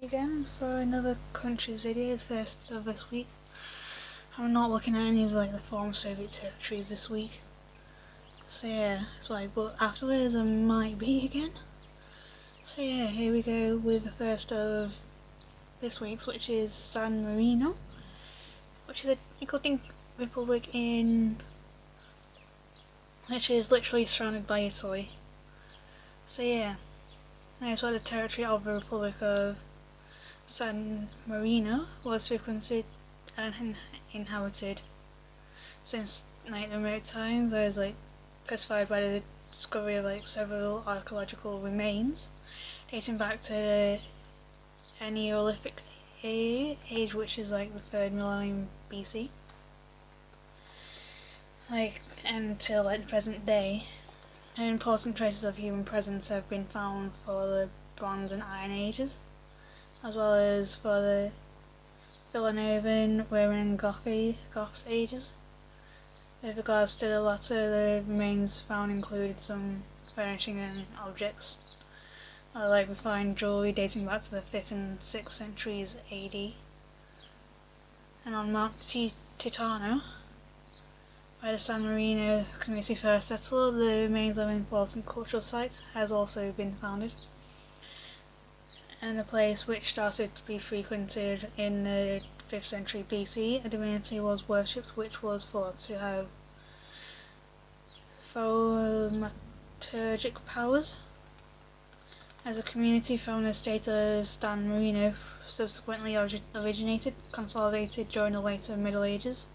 Again for another countries video, the first of this week. I'm not looking at any of the former Soviet territories this week. So yeah, it's but afterwards I might be again. So yeah, here we go with the first of this week's, which is San Marino, which is a Nickel Republic which is literally surrounded by Italy. So yeah, that's why the territory of the Republic of San Marino was frequented and inhabited since remote times. There was testified by the discovery of several archaeological remains dating back to the Neolithic age, which is the 3rd millennium BC, until the present day. And important traces of human presence have been found for the Bronze and Iron Ages, as well as for the Villanovan, Roman and Goths ages. With regards to the latter, the remains found included some furnishing and objects, refined jewellery dating back to the 5th and 6th centuries AD. And on Mount Titano, where the San Marino community first settled, the remains of an important cultural site has also been founded. And the place, which started to be frequented in the 5th century BC, a divinity was worshipped which was thought to have thaumaturgic powers. As a community from the state of San Marino subsequently originated, consolidated during the later Middle Ages,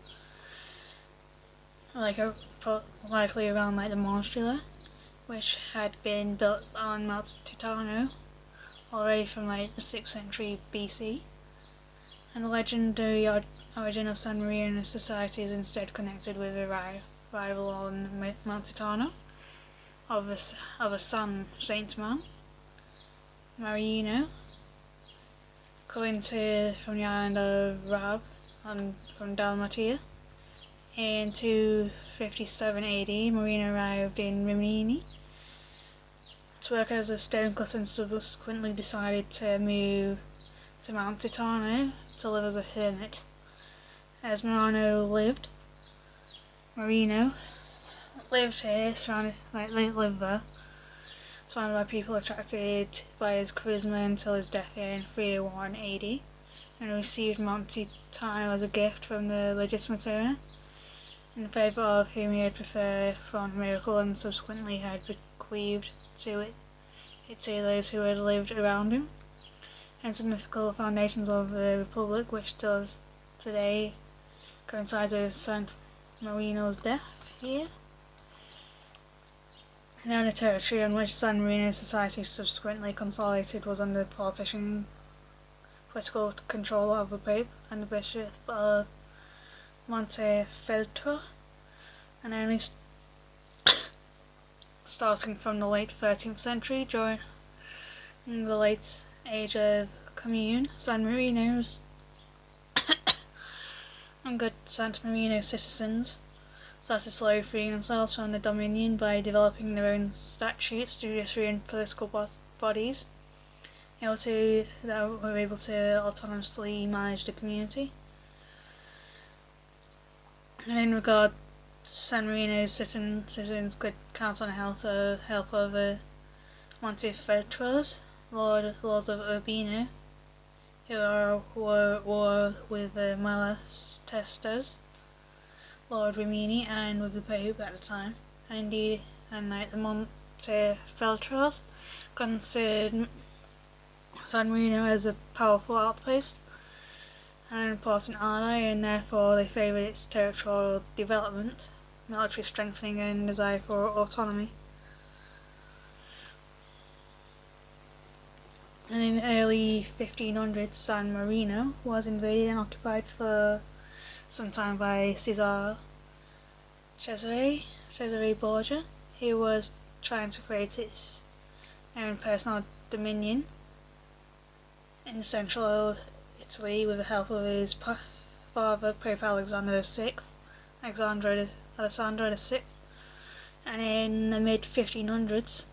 likely around the monastery there, which had been built on Mount Titano already from the 6th century BC, and the legendary origin of San Marino society is instead connected with a rival on Mount Titano of a saint man, Marino, coming from the island of Rab from Dalmatia. In 257 AD, Marino arrived in Rimini to work as a stonecutter and subsequently decided to move to Mount Titano to live as a hermit. As Marino lived here, lived there, surrounded by people attracted by his charisma until his death in 301 AD, and received Mount Titano as a gift from the legitimate owner, in favour of whom he had performed a miracle and subsequently had bequeathed it to those who had lived around him. And some mythical foundations of the Republic, which still today coincides with San Marino's death here. Now the territory on which San Marino society subsequently consolidated was under political control of the Pope and the Bishop of Montefeltro, and only starting from the late 13th century, during the late age of commune, San Marino's and good San Marino citizens started slowly freeing themselves from the Dominion by developing their own statutes, judiciary and political bodies that were able to autonomously manage the community. And in regard to San Marino's citizens could count on the help of the Montefeltros, lords of Urbino, who were at war with the Malatestas, Lord Rimini, and with the Pope at the time. And indeed, the Montefeltros considered San Marino as a powerful outpost and an important ally, and therefore they favoured its territorial development, military strengthening and desire for autonomy. And in the early 1500s, San Marino was invaded and occupied for some time by Cesare Borgia, who was trying to create his own personal dominion in central Italy with the help of his father, Pope Alexander VI, and in the mid-1500s,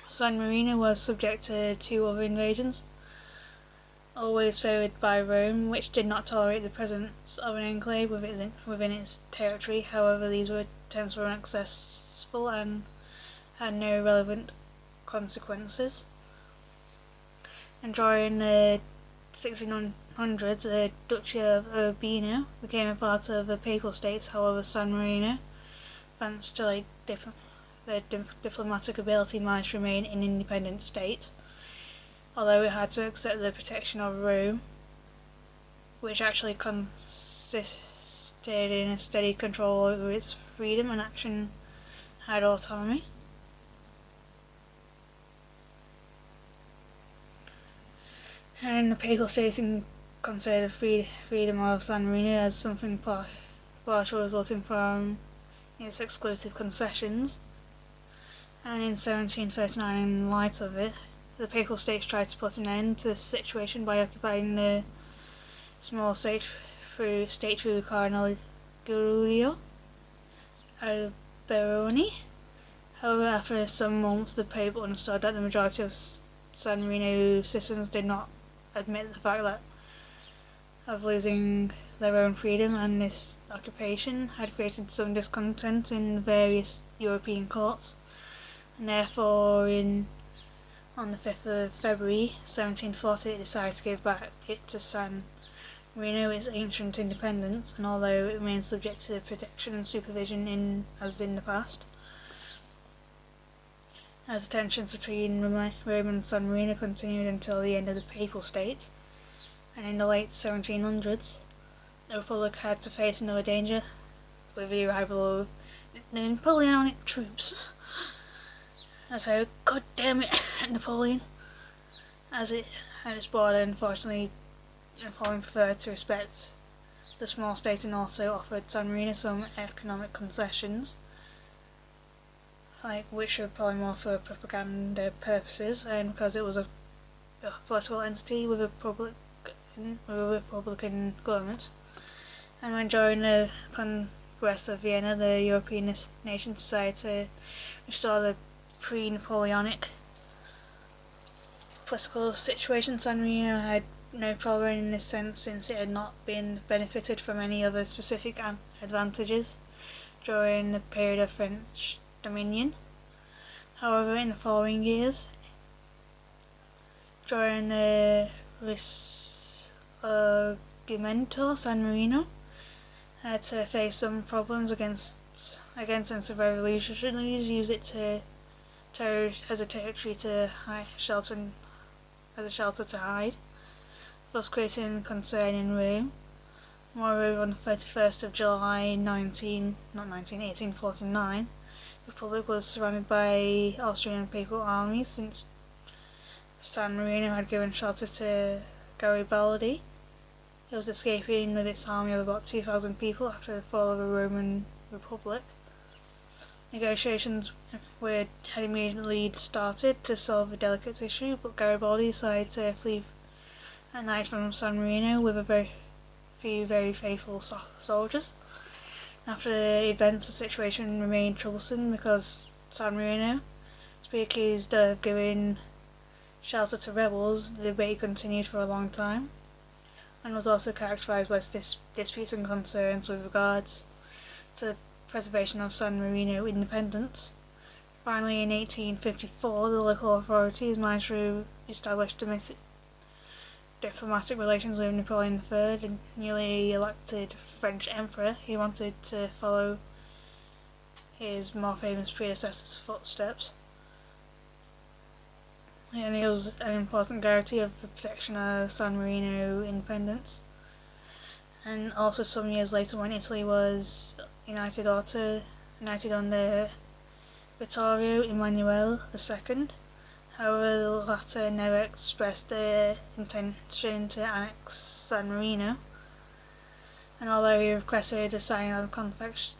San Marino was subject to 2 other invasions, always favoured by Rome, which did not tolerate the presence of an enclave within its territory. However, these attempts were unsuccessful and had no relevant consequences. And during the 1600s, the Duchy of Urbino became a part of the Papal States. However, San Marino, thanks to their diplomatic ability, managed to remain an independent state, although it had to accept the protection of Rome, which actually consisted in a steady control over its freedom and action had autonomy. And the Papal States considered freedom of San Marino as something partial resulting from its exclusive concessions. And in 1739, in light of it, the Papal States tried to put an end to this situation by occupying the small state through Cardinal Giulio Alberoni. However, after some months, the Pope understood that the majority of San Marino citizens did not admit the fact of losing their own freedom, and this occupation had created some discontent in various European courts, and therefore on the 5th of February 1740 it decided to give back to San Marino its ancient independence, and although it remains subject to protection and supervision as in the past, as the tensions between Rome and San Marino continued until the end of the Papal State, and in the late 1700s, the Republic had to face another danger with the arrival of the Napoleonic troops. And so, god damn it, Napoleon! As it had its border, unfortunately, Napoleon preferred to respect the small state and also offered San Marino some economic concessions, which were probably more for propaganda purposes, and because it was a political entity with a republican government. And when during the Congress of Vienna, the European nations decided to restore the pre-Napoleonic political situation, San Marino had no problem in this sense, since it had not been benefited from any other specific advantages during the period of French dominion. However, in the following years, during the Risorgimento, San Marino had to face some problems against sense of revolutionaries use it as a territory to shelter to hide, thus creating concern in Rome. Moreover, on the 31st of July 1849, the Republic was surrounded by Austrian and Papal armies, since San Marino had given shelter to Garibaldi. It was escaping with its army of about 2,000 people after the fall of the Roman Republic. Negotiations had immediately started to solve the delicate issue, but Garibaldi decided to flee at night from San Marino with a few very faithful soldiers. After the events, the situation remained troublesome because San Marino, to be accused of giving shelter to rebels, the debate continued for a long time, and was also characterised by disputes and concerns with regards to the preservation of San Marino independence. Finally, in 1854, the local authorities managed to establish diplomatic relations with Napoleon III, the newly elected French emperor. He wanted to follow his more famous predecessor's footsteps, and it was an important guarantee of the protection of San Marino independence. And also some years later, when Italy was united under Vittorio Emanuele II, however, the latter never expressed their intention to annex San Marino, and although he requested a signing of the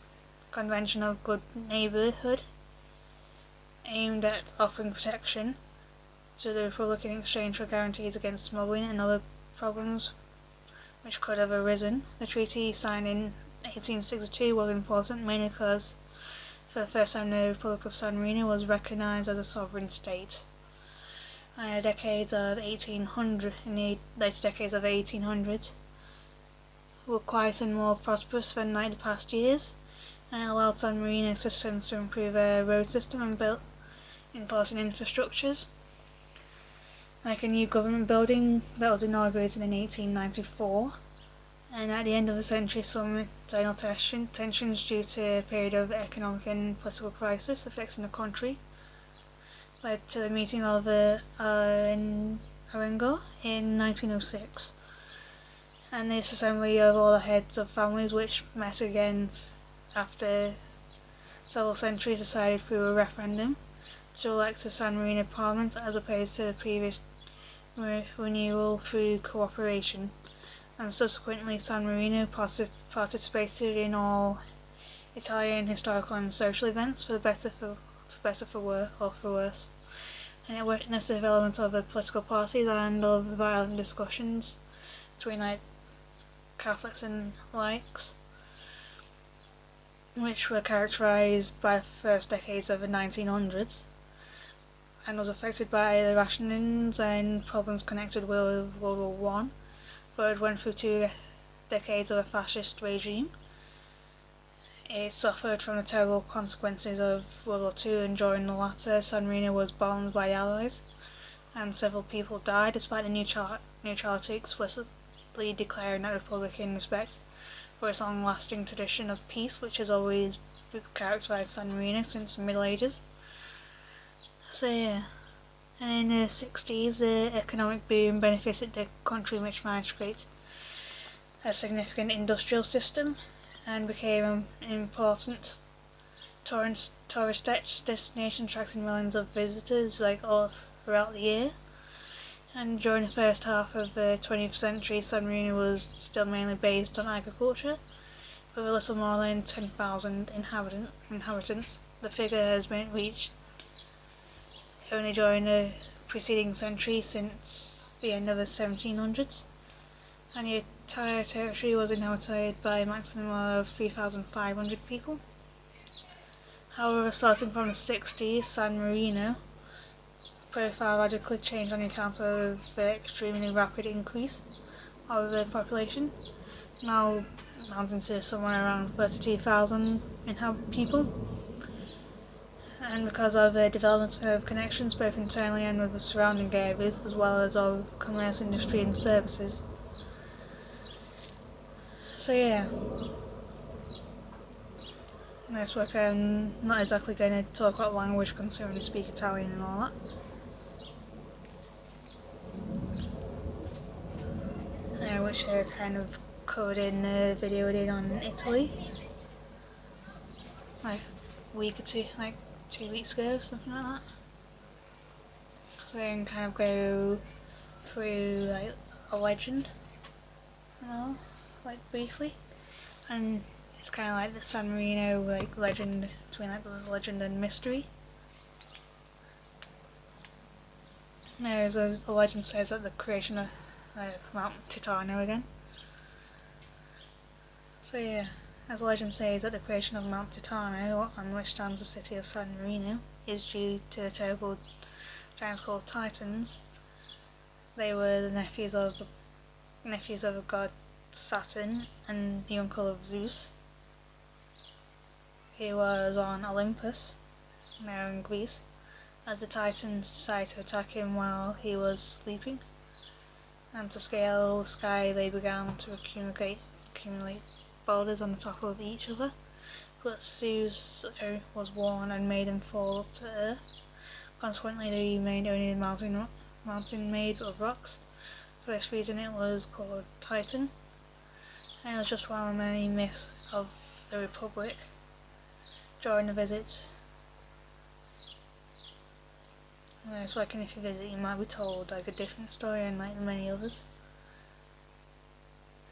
Convention of Good Neighbourhood, aimed at offering protection to the Republic in exchange for guarantees against smuggling and other problems which could have arisen, the treaty signed in 1862 was important, mainly because for the first time the Republic of San Marino was recognised as a sovereign state. and the decades of 1800, in the later decades of 1800s, were quieter and more prosperous than the past years, and it allowed San Marino citizens to improve their road system and build important infrastructures, like a new government building that was inaugurated in 1894. And at the end of the century, some internal tensions due to a period of economic and political crisis affecting the country led to the meeting of Arengo in 1906, and this assembly of all the heads of families, which met again after several centuries, decided through a referendum to elect a San Marino Parliament as opposed to the previous renewal through cooperation, and subsequently San Marino participated in all Italian historical and social events, for better for worse, and it witnessed the development of the political parties and of violent discussions between Catholics and laics, which were characterised by the first decades of the 1900s, and was affected by the rationings and problems connected with World War One, but it went through 2 decades of a fascist regime. It suffered from the terrible consequences of World War II, and during the latter, San Marino was bombed by the Allies, and several people died, despite the neutrality explicitly declaring that republic in respect for its long-lasting tradition of peace, which has always characterised San Marino since the Middle Ages. So yeah, and in the 60s, the economic boom benefited the country, which managed to create a significant industrial system and became an important tourist destination, attracting millions of visitors all throughout the year. And during the first half of the 20th century, San Marino was still mainly based on agriculture, with a little more than 10,000 inhabitants. The figure has been reached only during the preceding century, since the end of the 1700s, and the entire territory was inhabited by a maximum of 3,500 people. However, starting from the 60s, San Marino profile radically changed on account of the extremely rapid increase of the population, now amounting to somewhere around 32,000 people, and because of the development of connections both internally and with the surrounding areas, as well as of commerce, industry and services. So yeah, next week I'm not exactly going to talk about language, considering I speak Italian and all that, which I kind of covered in the video I did on Italy, like a week or two, 2 weeks ago, something like that. So I can kind of go through a legend and all, briefly, and it's kind of like the San Marino legend, between the legend and mystery. As the legend says, that the creation of Mount Titano again. So yeah, as the legend says, that the creation of Mount Titano, on which stands the city of San Marino, is due to the terrible giants called Titans. They were the nephews of the god Saturn and the uncle of Zeus. He was on Olympus, now in Greece, as the Titans decided to attack him while he was sleeping, and to scale the sky they began to accumulate boulders on the top of each other, but Zeus was warned and made them fall to earth. Consequently, they remained only a mountain made of rocks. For this reason it was called Titan, and it was just one of the many myths of the Republic during the visit. And it's like, if you visit, you might be told a different story and the many others,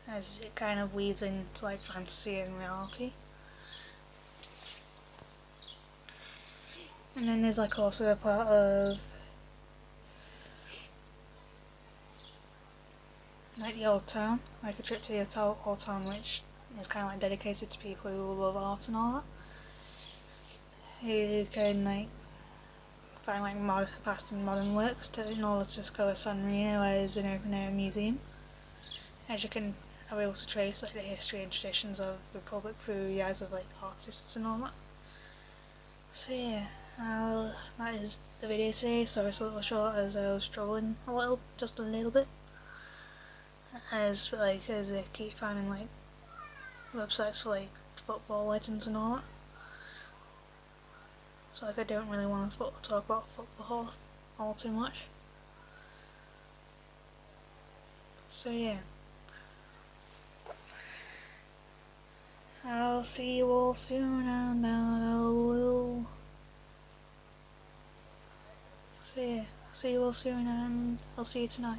as it kind of weaves into fantasy and reality. And then there's also a part of the old town, a trip to the old town, which is kind of dedicated to people who love art and all that, who can find like past and modern works in order to discover San Marino as an open air museum. As you can, I will also trace like the history and traditions of the Republic through the eyes of like artists and all that. So yeah, that is the video today. Sorry it's a little short as I was struggling just a little bit. As I keep finding like websites for like football legends and all that. So like I don't really want to talk about football all too much. So yeah. I'll see you all soon, and I will. So yeah, see you all soon, and I'll see you tonight.